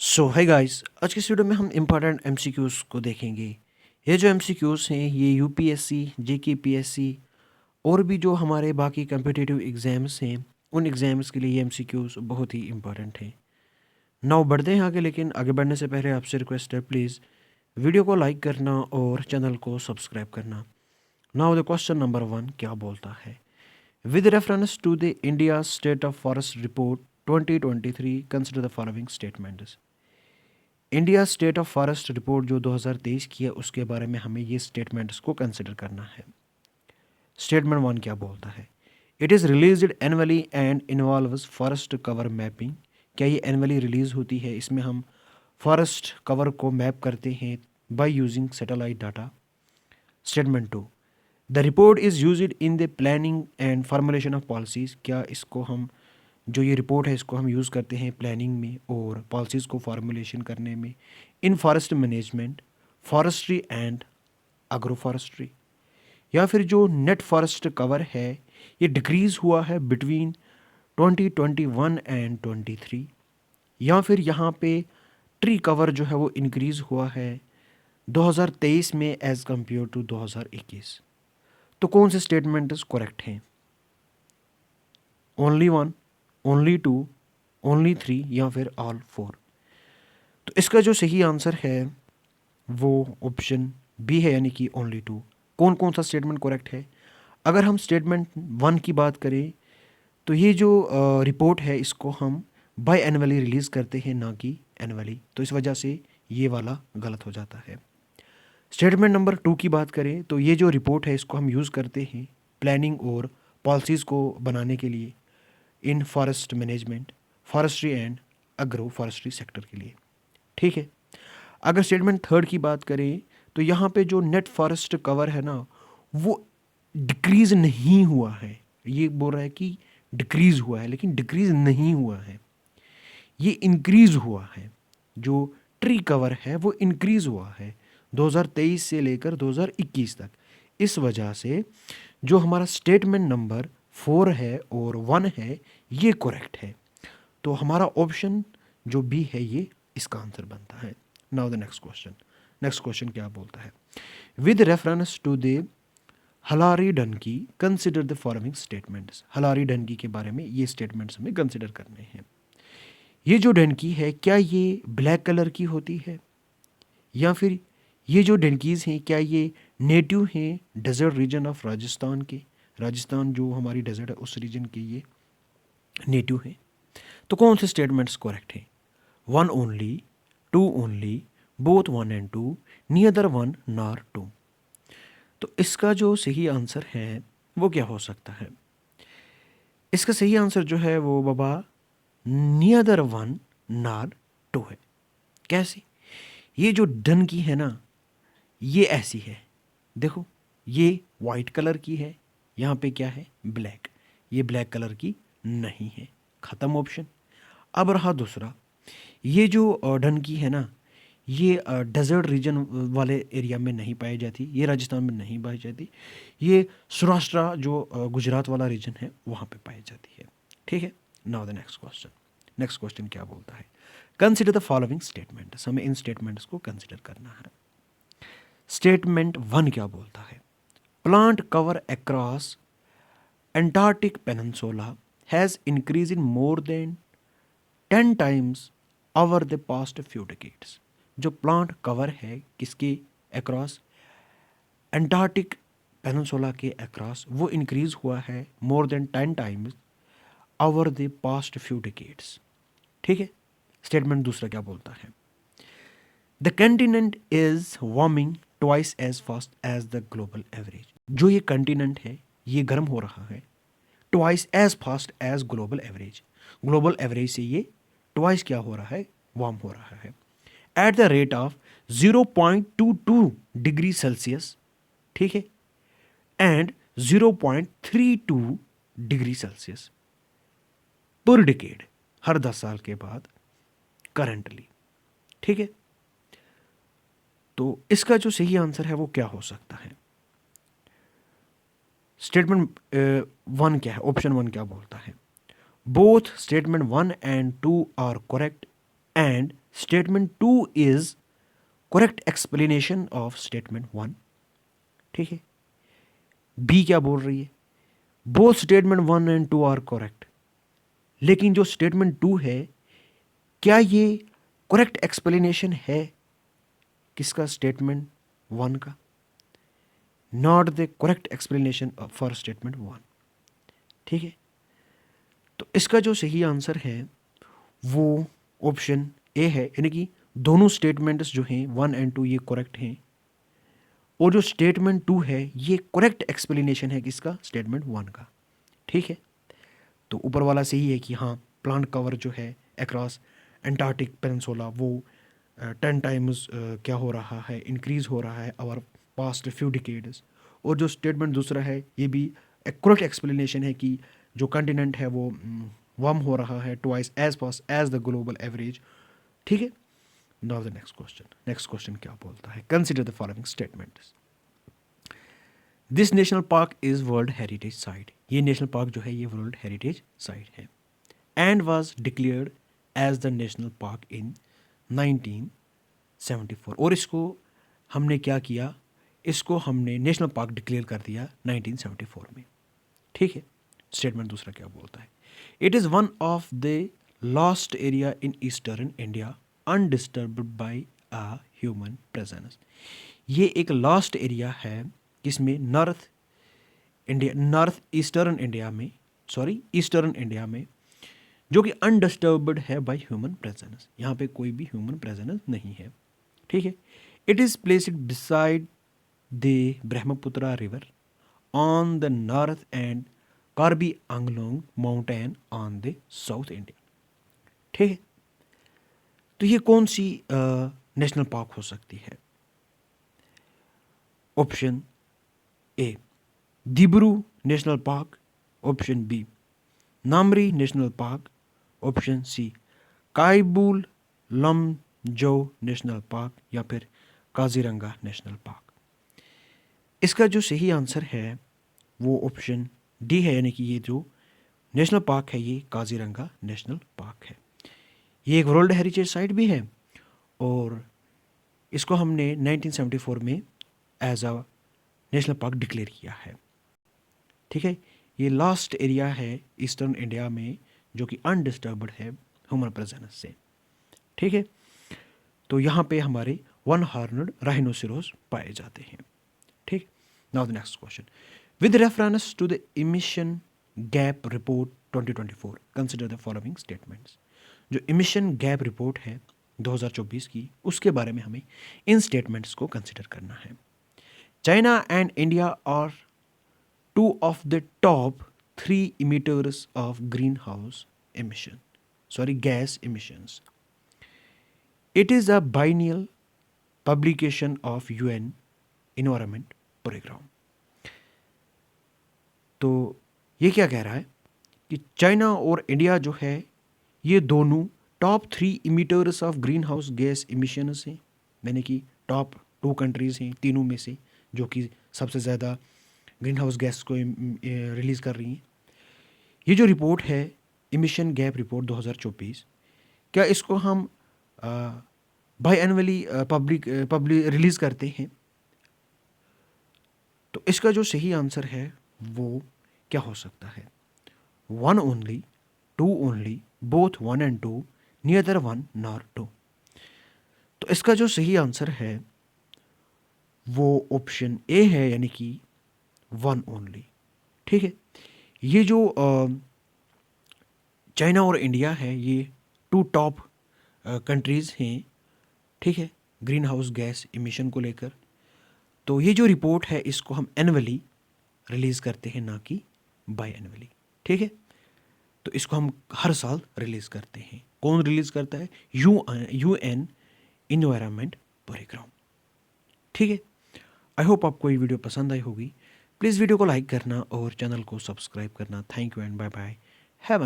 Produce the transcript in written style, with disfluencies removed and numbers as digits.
सो hi guys, आज के इस वीडियो में हम इम्पॉर्टेंट एमसीक्यूज़ को देखेंगे। ये जो एमसीक्यूज़ हैं ये यूपीएससी, जेकेपीएससी और भी जो हमारे बाकी कम्पिटिटिव एग्ज़ाम्स हैं उन एग्ज़ाम्स के लिए ये एमसीक्यूज़ बहुत ही इंपॉर्टेंट हैं। नाउ बढ़ते हैं आगे, लेकिन आगे बढ़ने से पहले आपसे रिक्वेस्ट है, प्लीज़ वीडियो को लाइक करना और चैनल को सब्सक्राइब करना। नाउ द क्वेश्चन नंबर 1 क्या बोलता है? With reference to the India state of forest report 2023 consider the following statements. India state of forest report जो 2023 की है उसके बारे में हमें ये स्टेटमेंट्स को कंसिडर करना है। स्टेटमेंट 1 क्या बोलता है? It is released annually and involves forest cover mapping. क्या ये एनुअली रिलीज़ होती है? इसमें हम फॉरेस्ट कवर को मैप करते हैं by using satellite data. Statement 2, the report is used in the planning and formulation of policies. क्या इसको हम जो ये रिपोर्ट है इसको हम यूज़ करते हैं प्लानिंग में और पॉलिसीज़ को फार्मुलेशन करने में इन forest management, forestry and agro forestry. या फिर जो नेट फॉरेस्ट कवर है ये डिक्रीज़ हुआ है बिटवीन 2021 एंड 23, या फिर यहाँ पे ट्री कवर जो है वो इंक्रीज़ हुआ है 2023 में एज़ कम्पेयर टू 2021। तो कौन से स्टेटमेंट्स करेक्ट हैं? Only one, only two, only three या फिर ऑल फोर? तो इसका जो सही आंसर है वो ऑप्शन बी है, यानी कि ओनली टू। कौन कौन सा स्टेटमेंट करेक्ट है? अगर हम स्टेटमेंट 1 की बात करें तो ये जो रिपोर्ट है इसको हम बाय एनुअली रिलीज़ करते हैं, ना कि एनुअली, तो इस वजह से ये वाला गलत हो जाता है। स्टेटमेंट नंबर 2 की बात करें तो ये जो रिपोर्ट है इसको हम यूज़ करते हैं प्लानिंग और पॉलिसीज़ को बनाने के लिए इन forest management, forestry and agro forestry sector के लिए। ठीक है। अगर स्टेटमेंट 3 की बात करें तो यहाँ पे जो नेट फॉरेस्ट कवर है ना वो डिक्रीज़ नहीं हुआ है। ये बोल रहा है कि डिक्रीज़ हुआ है, लेकिन डिक्रीज़ नहीं हुआ है, ये इंक्रीज़ हुआ है। जो ट्री कवर है वो इंक्रीज़ हुआ है 2023 से लेकर 2021 तक। इस वजह से जो हमारा स्टेटमेंट नंबर 4 है और 1 है ये करेक्ट है। तो हमारा ऑप्शन जो बी है ये इसका आंसर बनता है। Now the next question. Next question क्या बोलता है? With reference to the Halari donkey consider the following statements. Halari donkey के बारे में ये स्टेटमेंट्स हमें कंसिडर करने हैं। ये जो डनकी है क्या ये ब्लैक कलर की होती है, या फिर ये जो डनकीज़ हैं क्या ये नेटिव हैं डेजर्ट रीजन ऑफ राजस्थान के? राजस्थान जो हमारी डेजर्ट है उस रीजन के ये नेटिव हैं। तो कौन से स्टेटमेंट्स करेक्ट हैं? 1 only, 2 only, both 1 and 2, नियदर 1 nor 2? तो इसका जो सही आंसर है वो क्या हो सकता है? इसका सही आंसर जो है वो बाबा नियदर 1 नॉर 2 है। कैसे? ये जो डन की है ना ये ऐसी है, देखो ये वाइट कलर की है, यहाँ पे क्या है? ब्लैक। ये ब्लैक कलर की नहीं है। ख़त्म ऑप्शन। अब रहा दूसरा, ये जो डन की है ना ये डेजर्ट रीजन वाले एरिया में नहीं पाई जाती, ये राजस्थान में नहीं पाई जाती, ये सौराष्ट्र जो गुजरात वाला रीजन है वहाँ पे पाई जाती है। ठीक है। Now the next question. Next question क्या बोलता है? Consider the following statements. हमें इन स्टेटमेंट्स को कंसिडर करना है। स्टेटमेंट 1 क्या बोलता है? Plant cover across Antarctic peninsula has increase in more than 10 times over the past few decades. जो प्लांट कवर है किसके अक्रॉस? एंटार्क्टिक पेनिनसुला के अक्रॉस वो इंक्रीज हुआ है more than 10 times over the past few decades. ठीक है। Statement दूसरा क्या बोलता है? The continent is warming twice as fast as the global average. जो ये कंटिनेंट है ये गर्म हो रहा है twice as fast as global average. Global average से ये ट्वाइस क्या हो रहा है? वार्म हो रहा है at the rate of 0.22 degree Celsius. ठीक है। एंड 0.32 डिग्री सेल्सियस पर डिकेड, हर 10 साल के बाद करंटली। ठीक है। तो इसका जो सही आंसर है वो क्या हो सकता है? स्टेटमेंट 1 क्या है? ऑप्शन 1 क्या बोलता है? Both statement 1 and 2 are correct and statement 2 is correct explanation of statement 1। ठीक है, बी क्या बोल रही है, both statement 1 and 2 are correct, लेकिन जो स्टेटमेंट 2 है क्या ये करेक्ट एक्सप्लेनेशन है किसका, स्टेटमेंट 1 का, not the correct explanation for statement 1। ठीक है, तो इसका जो सही आंसर है वो ऑप्शन ए है, यानी कि दोनों स्टेटमेंट्स जो हैं 1 एंड 2 ये करेक्ट हैं, और जो स्टेटमेंट 2 है ये करेक्ट एक्सप्लेनेशन है किसका, स्टेटमेंट 1 का। ठीक है, तो ऊपर वाला सही है कि हाँ प्लांट कवर जो है अक्रॉस एंटार्क्टिक पेनिनसुला वो 10 टाइम्स क्या हो रहा है, इंक्रीज हो रहा है ओवर पास्ट फ्यू डिकेड्स। और जो स्टेटमेंट दूसरा है ये भी एक्यूरेट एक्सप्लेनेशन है कि जो कंटिनेंट है वो वार्म हो रहा है twice as fast as the global average. ठीक है, नाउ द नेक्स्ट क्वेश्चन क्या बोलता है, consider the following statements. This national park is world heritage site, ये नेशनल पार्क जो है ये वर्ल्ड हेरिटेज साइट है, and was declared as the national park in 1974। और इसको हमने क्या किया, इसको हमने नेशनल पार्क डिक्लेयर कर दिया 1974 में। ठीक है, स्टेटमेंट दूसरा क्या बोलता है, it is one of the last area in eastern India undisturbed by a human presence, ये एक लास्ट एरिया है किसमें, नॉर्थ ईस्टर्न इंडिया में जो कि अनडिस्टर्ब्ड है बाय ह्यूमन प्रेजेंस, यहाँ पे कोई भी ह्यूमन प्रेजेंस नहीं है। ठीक है, it is placed beside the Brahmaputra river on the north and Karbi Anglong mountain on the south India. ठीक है, तो ये कौन सी नेशनल पार्क हो सकती है, option A Dibru national park, option B Nameri national park, option C Keibul Lamjao national park, या फिर काजीरंगा नेशनल पार्क। इसका जो सही आंसर है वो ऑप्शन डी है, यानी कि ये जो नेशनल पार्क है ये काजीरंगा नेशनल पार्क है। ये एक वर्ल्ड हेरिटेज साइट भी है और इसको हमने 1974 में as a national park declare किया है। ठीक है, ये लास्ट एरिया है ईस्टर्न इंडिया में जो कि अनडिस्टर्ब्ड है ह्यूमन प्रेजेंस से। ठीक है, तो यहाँ पे हमारे 1 हॉर्नड राइनोसेरोस पाए जाते हैं। ठीक, now the next question, with reference to the emission gap report 2024 consider the following statements. जो इमिशन गैप रिपोर्ट है 2024 की, उसके बारे में हमें इन स्टेटमेंट्स को कंसिडर करना है। China and India are two of the top 3 emitters of greenhouse gas emissions. It is a biennial publication of UN Environment Program. तो ये क्या कह रहा है कि चाइना और इंडिया जो है ये दोनों top 3 emitters of green house gas emissions हैं, यानी कि टॉप 2 कंट्रीज़ हैं तीनों में से जो कि सबसे ज़्यादा ग्रीन हाउस गैस को रिलीज़ कर रही हैं। ये जो रिपोर्ट है इमिशन गैप रिपोर्ट 2024, क्या इसको हम बाई एनुअली पब्लिक रिलीज़ करते हैं, तो इसका जो सही आंसर है वो क्या हो सकता है, 1 only, 2 only, both 1 and 2, नियदर 1 nor 2। तो इसका जो सही आंसर है वो ऑप्शन ए है, यानी कि 1 ओनली। ठीक है, ये जो चाइना और इंडिया है ये 2 टॉप कंट्रीज़ हैं, ठीक है, ग्रीन हाउस गैस इमिशन को लेकर। तो ये जो रिपोर्ट है इसको हम एनुअली रिलीज़ करते हैं, ना कि बाई एनुअली। ठीक है, तो इसको हम हर साल रिलीज़ करते हैं। कौन रिलीज़ करता है, UN इन्वायरमेंट प्रोग्राम। ठीक है, आई होप आपको ये वीडियो पसंद आई होगी। प्लीज़ वीडियो को लाइक करना और चैनल को सब्सक्राइब करना। Thank you and bye bye.